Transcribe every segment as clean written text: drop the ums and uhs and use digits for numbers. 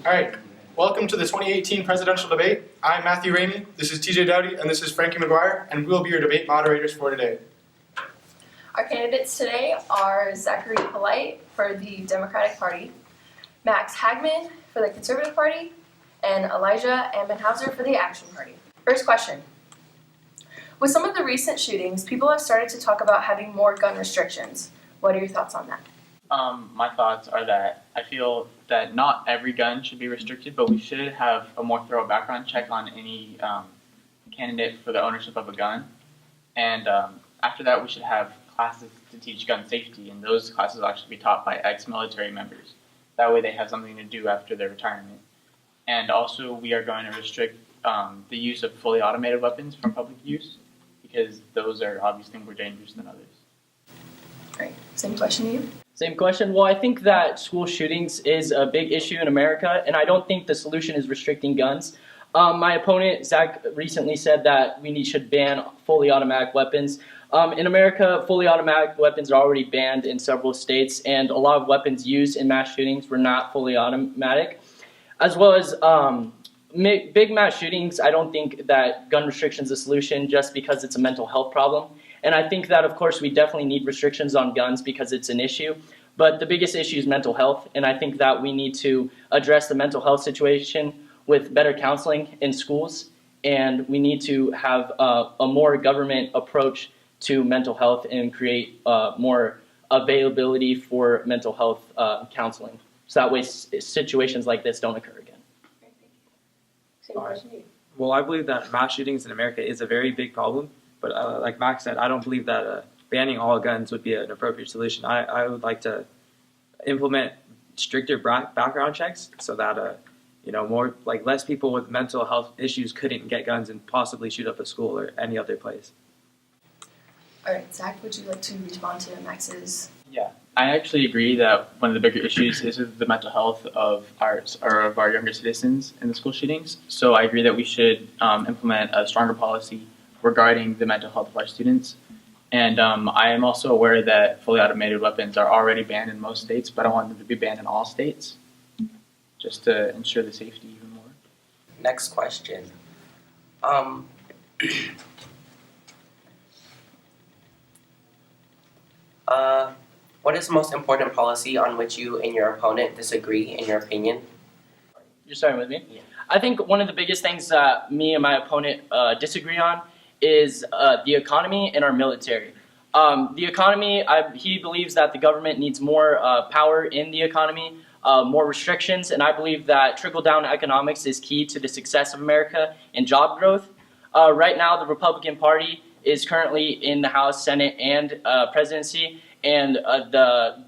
All right, welcome to the 2018 Presidential Debate. I'm Matthew Ramey, this is TJ Dowdy, and this is Frankie McGuire, and we will be your debate moderators for today. Our candidates today are Zachary Polite for the Democratic Party, Max Hagman for the Conservative Party, and Elijah Ammenhauser for the Action Party. First question. With some of the recent shootings, people have started to talk about having more gun restrictions. What are your thoughts on that? My thoughts are that I feel that not every gun should be restricted, but we should have a more thorough background check on any candidate for the ownership of a gun. And after that, we should have classes to teach gun safety, and those classes will actually be taught by ex-military members. That way they have something to do after their retirement. And also, we are going to restrict the use of fully automated weapons from public use, because those are obviously more dangerous than others. Great. Same question to you. Same question. Well, I think that school shootings is a big issue in America, and I don't think the solution is restricting guns. My opponent, Zach, recently said that we should ban fully automatic weapons. In America, fully automatic weapons are already banned in several states, and a lot of weapons used in mass shootings were not fully automatic. As well as big mass shootings, I don't think that gun restriction is a solution just because it's a mental health problem. And I think that, of course, we definitely need restrictions on guns because it's an issue. But the biggest issue is mental health, and I think that we need to address the mental health situation with better counseling in schools, and we need to have a more government approach to mental health and create more availability for mental health counseling. So that way situations like this don't occur again. Same question to you. Well, I believe that mass shootings in America is a very big problem. But like Max said, I don't believe that banning all guns would be an appropriate solution. I would like to implement stricter background checks so that more like less people with mental health issues couldn't get guns and possibly shoot up a school or any other place. All right, Zach, would you like to respond to Max's? Yeah, I actually agree that one of the bigger issues is the mental health of our younger citizens in the school shootings. So I agree that we should implement a stronger policy regarding the mental health of our students. And I am also aware that fully automated weapons are already banned in most states, but I want them to be banned in all states, just to ensure the safety even more. Next question. What is the most important policy on which you and your opponent disagree, in your opinion? You're starting with me? Yeah. I think one of the biggest things that me and my opponent disagree on is the economy and our military. The economy, he believes that the government needs more power in the economy, more restrictions, and I believe that trickle-down economics is key to the success of America and job growth. Right now, the Republican Party is currently in the House, Senate, and presidency, and the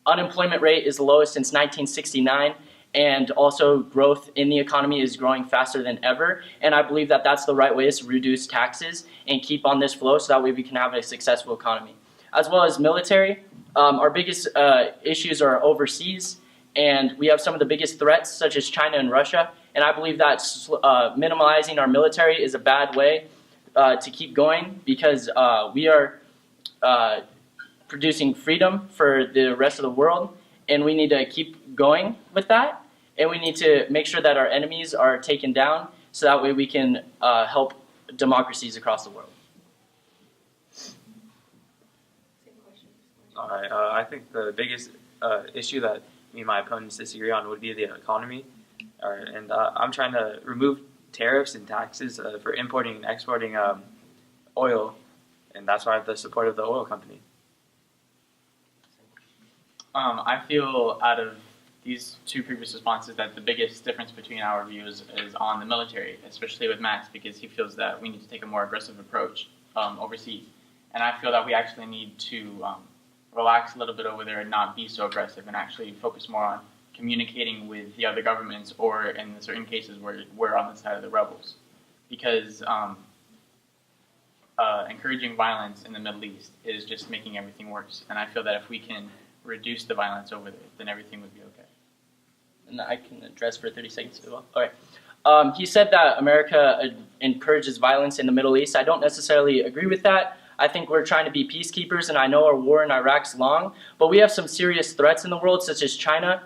unemployment rate is the lowest since 1969. And also growth in the economy is growing faster than ever. And I believe that that's the right way, is to reduce taxes and keep on this flow so that way we can have a successful economy. As well as military, our biggest issues are overseas, and we have some of the biggest threats such as China and Russia. And I believe that minimizing our military is a bad way to keep going, because we are producing freedom for the rest of the world, and we need to keep going with that. And we need to make sure that our enemies are taken down so that way we can help democracies across the world. All right, I think the biggest issue that me and my opponents disagree on would be the economy. And I'm trying to remove tariffs and taxes for importing and exporting oil, and that's why I have the support of the oil company. I feel out of these two previous responses that the biggest difference between our views is on the military, especially with Max, because he feels that we need to take a more aggressive approach overseas. And I feel that we actually need to relax a little bit over there and not be so aggressive, and actually focus more on communicating with the other governments, or in certain cases where we're on the side of the rebels. Because encouraging violence in the Middle East is just making everything worse. And I feel that if we can reduce the violence over there, then everything would be okay. And I can address for 30 seconds as well. All right. He said that America encourages violence in the Middle East. I don't necessarily agree with that. I think we're trying to be peacekeepers, and I know our war in Iraq's long, but we have some serious threats in the world, such as China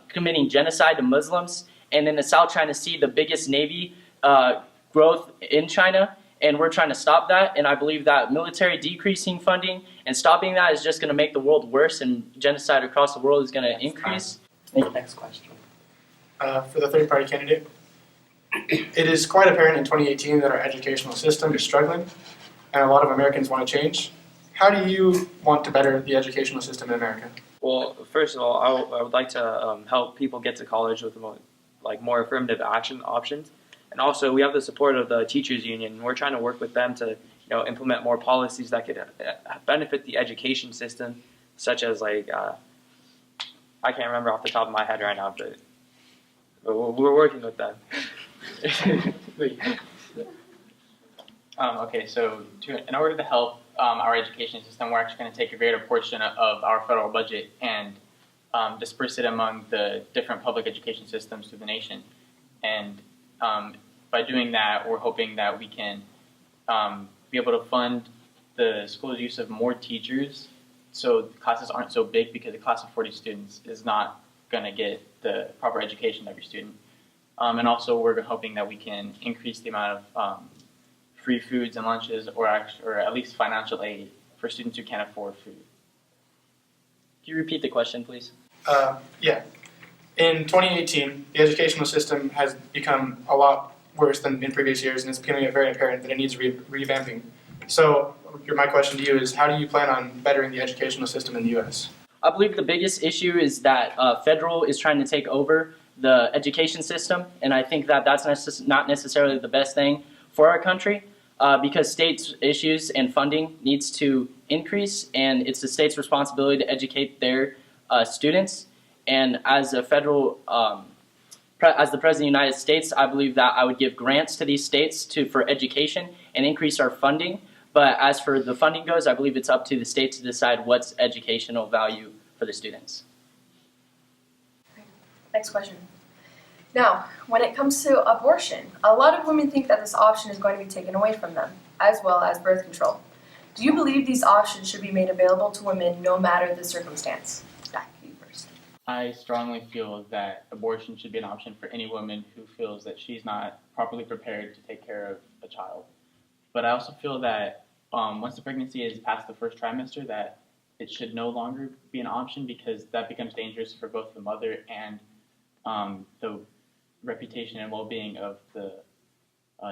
committing genocide to Muslims, and in the South China Sea, the biggest navy growth in China, and we're trying to stop that. And I believe that military decreasing funding and stopping that is just going to make the world worse, and genocide across the world is going to increase. Next question. For the third party candidate, it is quite apparent in 2018 that our educational system is struggling and a lot of Americans want to change. How do you want to better the educational system in America? Well, first of all, I would like to help people get to college with more affirmative action options. And also, we have the support of the teachers union, and we're trying to work with them to implement more policies that could benefit the education system, such as I can't remember off the top of my head right now, but we're working with them. Okay, so in order to help our education system, we're actually going to take a greater portion of our federal budget and disperse it among the different public education systems through the nation. And by doing that, we're hoping that we can be able to fund the school's use of more teachers so the classes aren't so big, because a class of 40 students is not going to get the proper education of every student. And also, we're hoping that we can increase the amount of free foods and lunches, or at least financial aid for students who can't afford food. Can you repeat the question, please? Yeah. In 2018, the educational system has become a lot worse than in previous years, and it's becoming very apparent that it needs revamping. So my question to you is, how do you plan on bettering the educational system in the U.S.? I believe the biggest issue is that federal is trying to take over the education system, and I think that that's not necessarily the best thing for our country, because states' issues and funding needs to increase, and it's the state's responsibility to educate their students. And as a federal, as the President of the United States, I believe that I would give grants to these states for education and increase our funding. But as for the funding goes, I believe it's up to the state to decide what's educational value for the students. Next question. Now, when it comes to abortion, a lot of women think that this option is going to be taken away from them, as well as birth control. Do you believe these options should be made available to women no matter the circumstance? Back to you first. I strongly feel that abortion should be an option for any woman who feels that she's not properly prepared to take care of a child. But I also feel that once the pregnancy is past the first trimester, that it should no longer be an option, because that becomes dangerous for both the mother and the reputation and well-being of the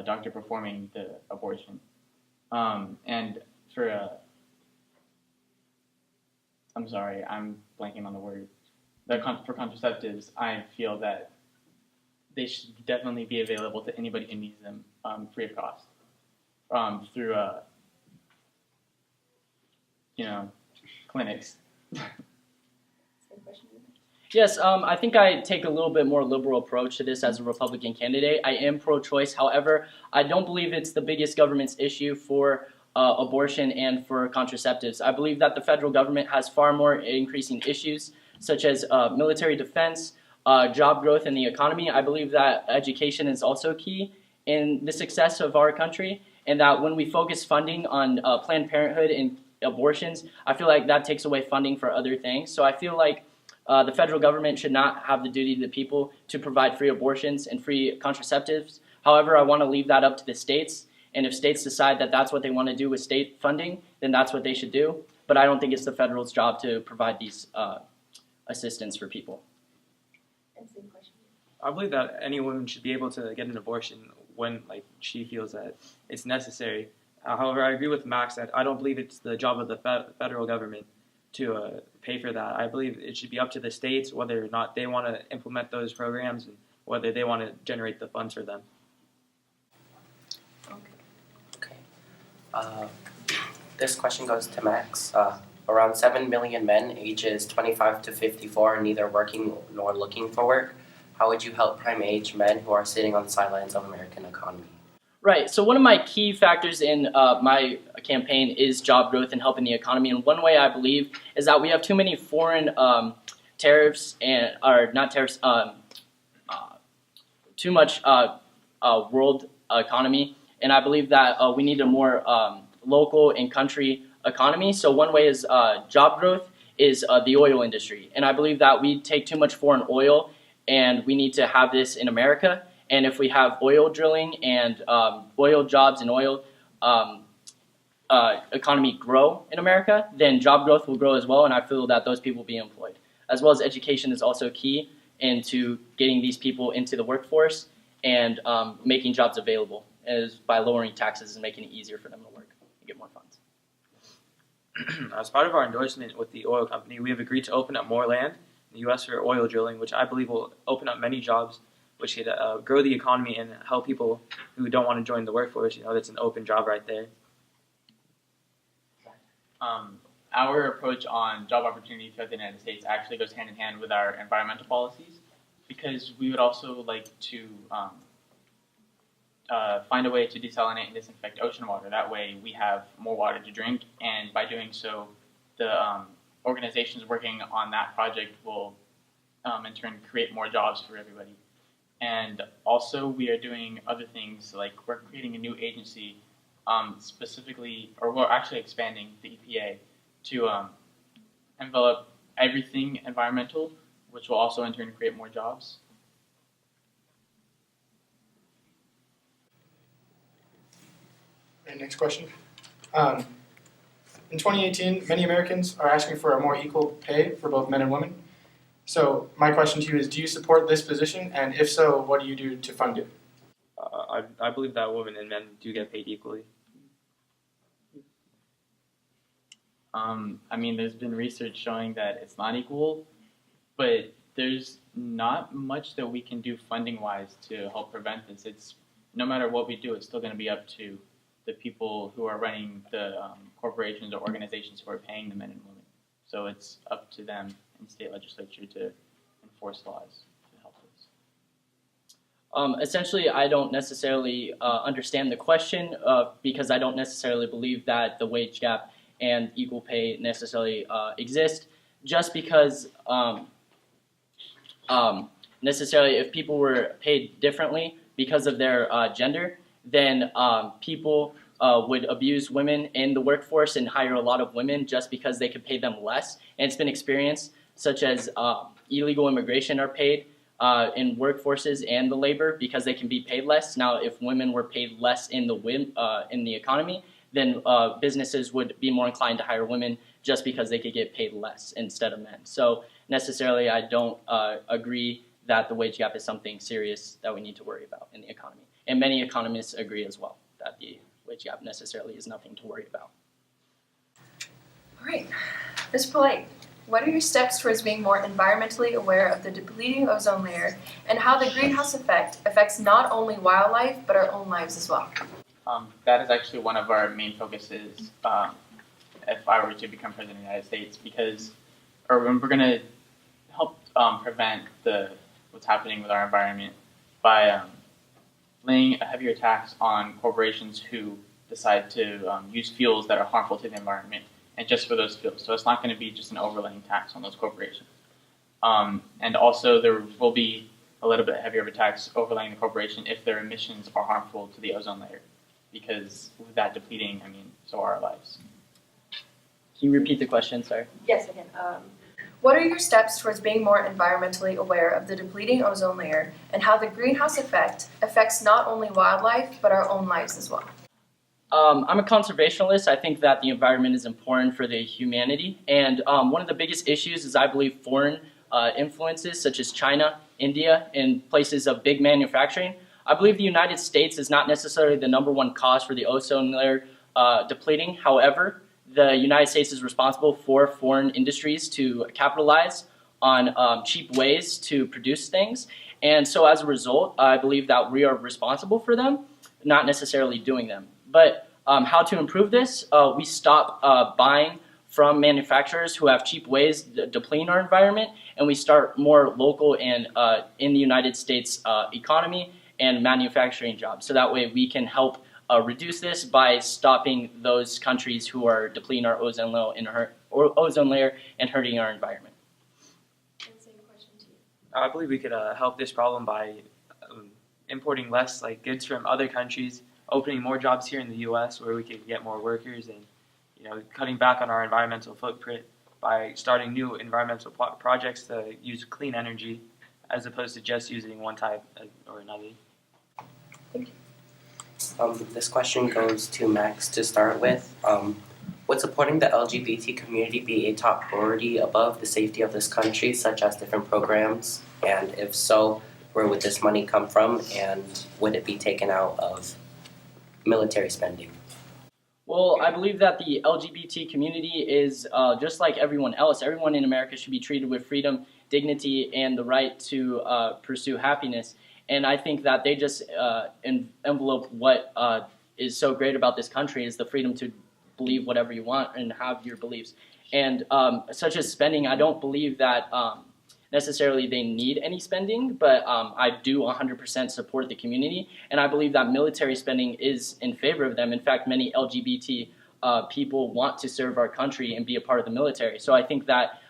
doctor performing the abortion. And for I'm sorry, I'm blanking on the word. For contraceptives, I feel that they should definitely be available to anybody who needs them, free of cost, through clinics. Yes, I think I take a little bit more liberal approach to this as a Republican candidate. I am pro-choice. However, I don't believe it's the biggest government's issue for abortion and for contraceptives. I believe that the federal government has far more increasing issues, such as military defense, job growth, and the economy. I believe that education is also key in the success of our country, and that when we focus funding on Planned Parenthood and abortions, I feel like that takes away funding for other things. So I feel like the federal government should not have the duty to the people to provide free abortions and free contraceptives. However, I want to leave that up to the states, and if states decide that that's what they want to do with state funding, then that's what they should do. But I don't think it's the federal's job to provide these assistance for people. I believe that any woman should be able to get an abortion when she feels that it's necessary. However, I agree with Max that I don't believe it's the job of the federal government to pay for that. I believe it should be up to the states whether or not they want to implement those programs and whether they want to generate the funds for them. Okay. This question goes to Max. Around 7 million men ages 25 to 54 are neither working nor looking for work. How would you help prime-age men who are sitting on the sidelines of American economy? Right. So one of my key factors in my campaign is job growth and helping the economy. And one way I believe is that we have too many foreign tariffs too much world economy. And I believe that we need a more local and country economy. So one way is job growth is the oil industry. And I believe that we take too much foreign oil and we need to have this in America. And if we have oil drilling and oil jobs and oil economy grow in America, then job growth will grow as well, and I feel that those people will be employed. As well as education is also key into getting these people into the workforce and making jobs available as by lowering taxes and making it easier for them to work and get more funds. As part of our endorsement with the oil company, we have agreed to open up more land in the U.S. for oil drilling, which I believe will open up many jobs, which could grow the economy and help people who don't want to join the workforce. That's an open job right there. Our approach on job opportunity throughout the United States actually goes hand in hand with our environmental policies, because we would also like to find a way to desalinate and disinfect ocean water. That way we have more water to drink, and by doing so, the organizations working on that project will in turn create more jobs for everybody. And also we are doing other things, like we're creating a new agency specifically, or we're actually expanding the EPA to envelop everything environmental, which will also in turn create more jobs. Okay, next question. In 2018, many Americans are asking for a more equal pay for both men and women. So my question to you is, do you support this position? And if so, what do you do to fund it? I believe that women and men do get paid equally. I mean, there's been research showing that it's not equal, but there's not much that we can do funding-wise to help prevent this. It's no matter what we do, it's still going to be up to the people who are running the corporations or organizations who are paying the men and women. So it's up to them in state legislature to enforce laws to help this. Essentially, I don't necessarily understand the question because I don't necessarily believe that the wage gap and equal pay necessarily exist. Just because necessarily if people were paid differently because of their gender, then people would abuse women in the workforce and hire a lot of women just because they could pay them less. And it's been experienced, such as illegal immigration are paid in workforces and the labor because they can be paid less. Now, if women were paid less in the economy, then businesses would be more inclined to hire women just because they could get paid less instead of men. So necessarily, I don't agree that the wage gap is something serious that we need to worry about in the economy. And many economists agree as well that the wage gap necessarily is nothing to worry about. All right, Ms. Polite, what are your steps towards being more environmentally aware of the depleting ozone layer and how the greenhouse effect affects not only wildlife but our own lives as well? That is actually one of our main focuses if I were to become president of the United States, because we're going to help prevent what's happening with our environment by laying a heavier tax on corporations who decide to use fuels that are harmful to the environment, and just for those fuels. So it's not going to be just an overlaying tax on those corporations. And also there will be a little bit heavier of a tax overlaying the corporation if their emissions are harmful to the ozone layer, because with that depleting, I mean, so are our lives. Can you repeat the question, sorry? Yes, I can. What are your steps towards being more environmentally aware of the depleting ozone layer and how the greenhouse effect affects not only wildlife but our own lives as well? I'm a conservationist. I think that the environment is important for the humanity. And one of the biggest issues is, I believe, foreign influences such as China, India, and places of big manufacturing. I believe the United States is not necessarily the #1 cause for the ozone layer depleting. However, the United States is responsible for foreign industries to capitalize on cheap ways to produce things. And so as a result, I believe that we are responsible for them, not necessarily doing them. But how to improve this? We stop buying from manufacturers who have cheap ways depleting our environment, and we start more local and in the United States economy and manufacturing jobs. So that way we can help reduce this by stopping those countries who are depleting our ozone layer and hurting our environment. I believe we could help this problem by importing less goods from other countries opening more jobs here in the U.S. where we could get more workers, and cutting back on our environmental footprint by starting new environmental projects to use clean energy as opposed to just using one type or another. This question goes to Max to start with. Would supporting the LGBT community be a top priority above the safety of this country, such as different programs? And if so, where would this money come from, and would it be taken out of military spending? Well, I believe that the LGBT community is just like everyone else. Everyone in America should be treated with freedom, dignity, and the right to pursue happiness. And I think that they just envelope what is so great about this country is the freedom to believe whatever you want and have your beliefs. And such as spending, I don't believe that necessarily they need any spending, but I do 100% support the community, and I believe that military spending is in favor of them. In fact, many LGBT people want to serve our country and be a part of the military. So I think that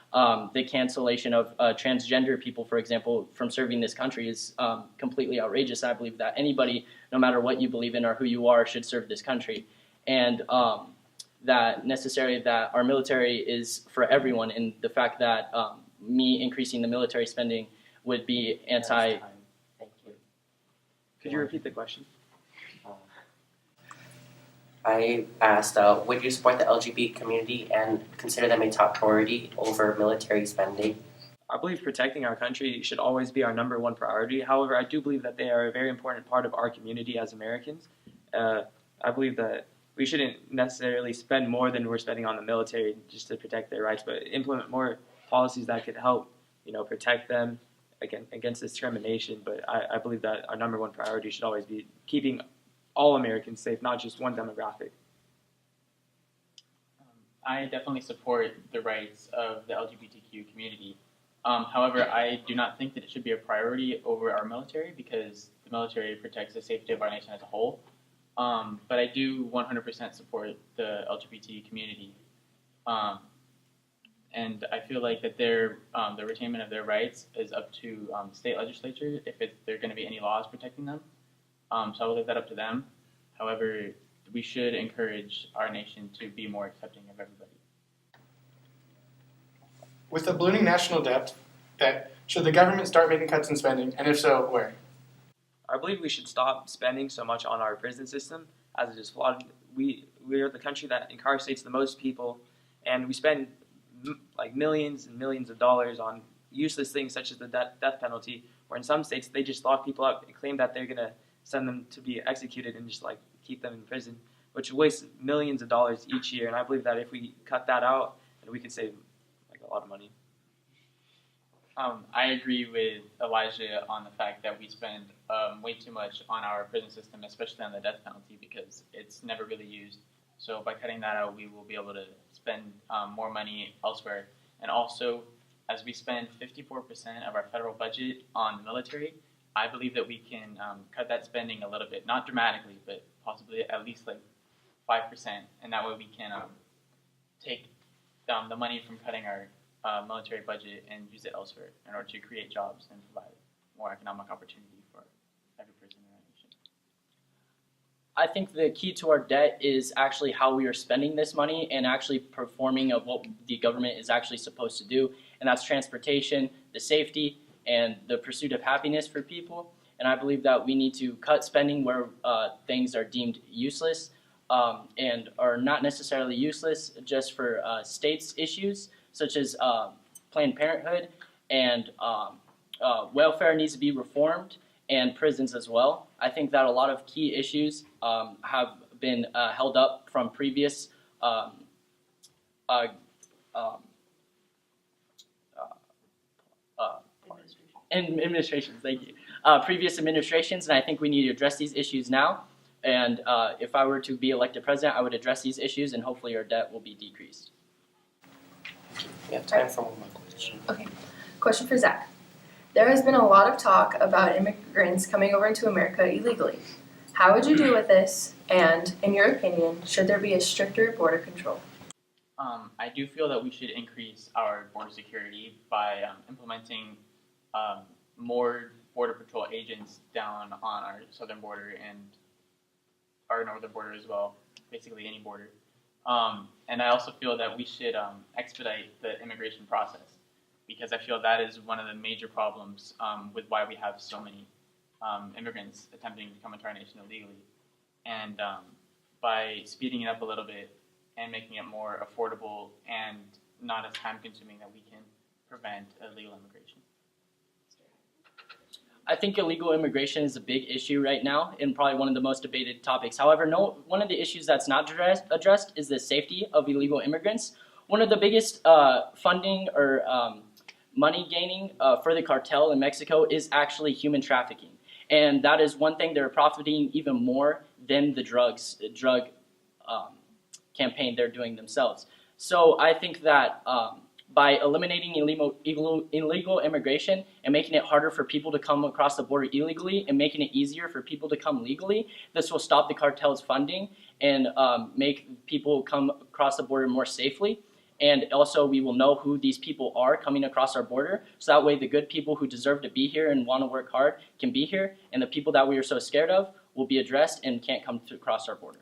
the cancellation of transgender people, for example, from serving this country is completely outrageous. I believe that anybody, no matter what you believe in or who you are, should serve this country. And that necessarily that our military is for everyone, and the fact that me increasing the military spending would be anti. Thank you. Could you repeat the question? I asked, would you support the LGBT community and consider them a top priority over military spending? I believe protecting our country should always be our number one priority. However, I do believe that they are a very important part of our community as Americans. I believe that we shouldn't necessarily spend more than we're spending on the military just to protect their rights, but implement more policies that could help, protect them against discrimination. But I believe that our number one priority should always be keeping all Americans safe, not just one demographic. I definitely support the rights of the LGBTQ community. However, I do not think that it should be a priority over our military because the military protects the safety of our nation as a whole. But I do 100% support the LGBT community. And I feel like that the retainment of their rights is up to state legislatures if there are going to be any laws protecting them. So I will leave that up to them. However, we should encourage our nation to be more accepting of everybody. With the ballooning national debt, should the government start making cuts in spending, and if so, where? I believe we should stop spending so much on our prison system as it is flawed. We are the country that incarcerates the most people, and we spend like millions and millions of dollars on useless things such as the death penalty, where in some states they just lock people up and claim that they're going to send them to be executed and just like keep them in prison, which wastes millions of dollars each year. And I believe that if we cut that out, then we could save like a lot of money. I agree with Elijah on the fact that we spend way too much on our prison system, especially on the death penalty, because it's never really used. So by cutting that out, we will be able to spend more money elsewhere. And also, as we spend 54% of our federal budget on the military, I believe that we can cut that spending a little bit, not dramatically, but possibly at least like 5%. And that way we can take the money from cutting our military budget and use it elsewhere in order to create jobs and provide more economic opportunity for every person in our nation. I think the key to our debt is actually how we are spending this money and actually performing of what the government is actually supposed to do, and that's transportation, the safety, and the pursuit of happiness for people. And I believe that we need to cut spending where things are deemed useless and are not necessarily useless just for states' issues, such as Planned Parenthood, and welfare needs to be reformed, and prisons as well. I think that a lot of key issues have been held up from previous administrations. Thank you. Previous administrations, and I think we need to address these issues now. And if I were to be elected president, I would address these issues, and hopefully our debt will be decreased. We have time for one more question. Okay. Question for Zach. There has been a lot of talk about immigrants coming over into America illegally. How would you deal with this? And in your opinion, should there be a stricter border control? I do feel that we should increase our border security by implementing more Border Patrol agents down on our southern border and our northern border as well, basically any border. And I also feel that we should expedite the immigration process, because I feel that is one of the major problems with why we have so many immigrants attempting to come into our nation illegally. And by speeding it up a little bit and making it more affordable and not as time consuming, that we can prevent illegal immigration. I think illegal immigration is a big issue right now and probably one of the most debated topics. However, one of the issues that's not addressed is the safety of illegal immigrants. One of the biggest funding or money gaining for the cartel in Mexico is actually human trafficking. And that is one thing they're profiting even more than the drug campaign they're doing themselves. So I think that by eliminating illegal immigration and making it harder for people to come across the border illegally and making it easier for people to come legally, this will stop the cartel's funding and make people come across the border more safely. And also we will know who these people are coming across our border, so that way the good people who deserve to be here and want to work hard can be here, and the people that we are so scared of will be addressed and can't come across our border.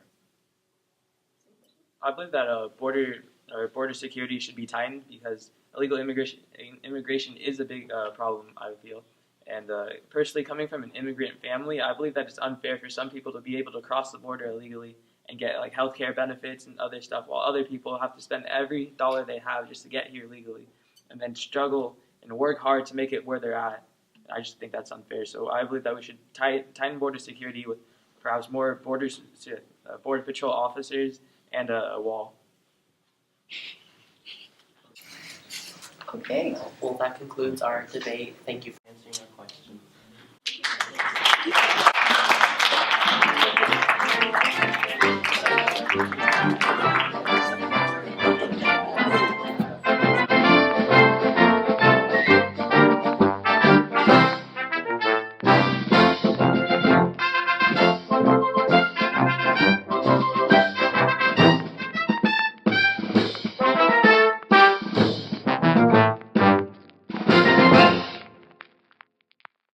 I believe that border security should be tightened, because illegal immigration is a big problem, I feel. And personally, coming from an immigrant family, I believe that it's unfair for some people to be able to cross the border illegally and get like healthcare benefits and other stuff, while other people have to spend every dollar they have just to get here legally, and then struggle and work hard to make it where they're at. I just think that's unfair. So I believe that we should tighten border security with perhaps more border patrol officers and a wall. Okay. Well, that concludes our debate. Thank you for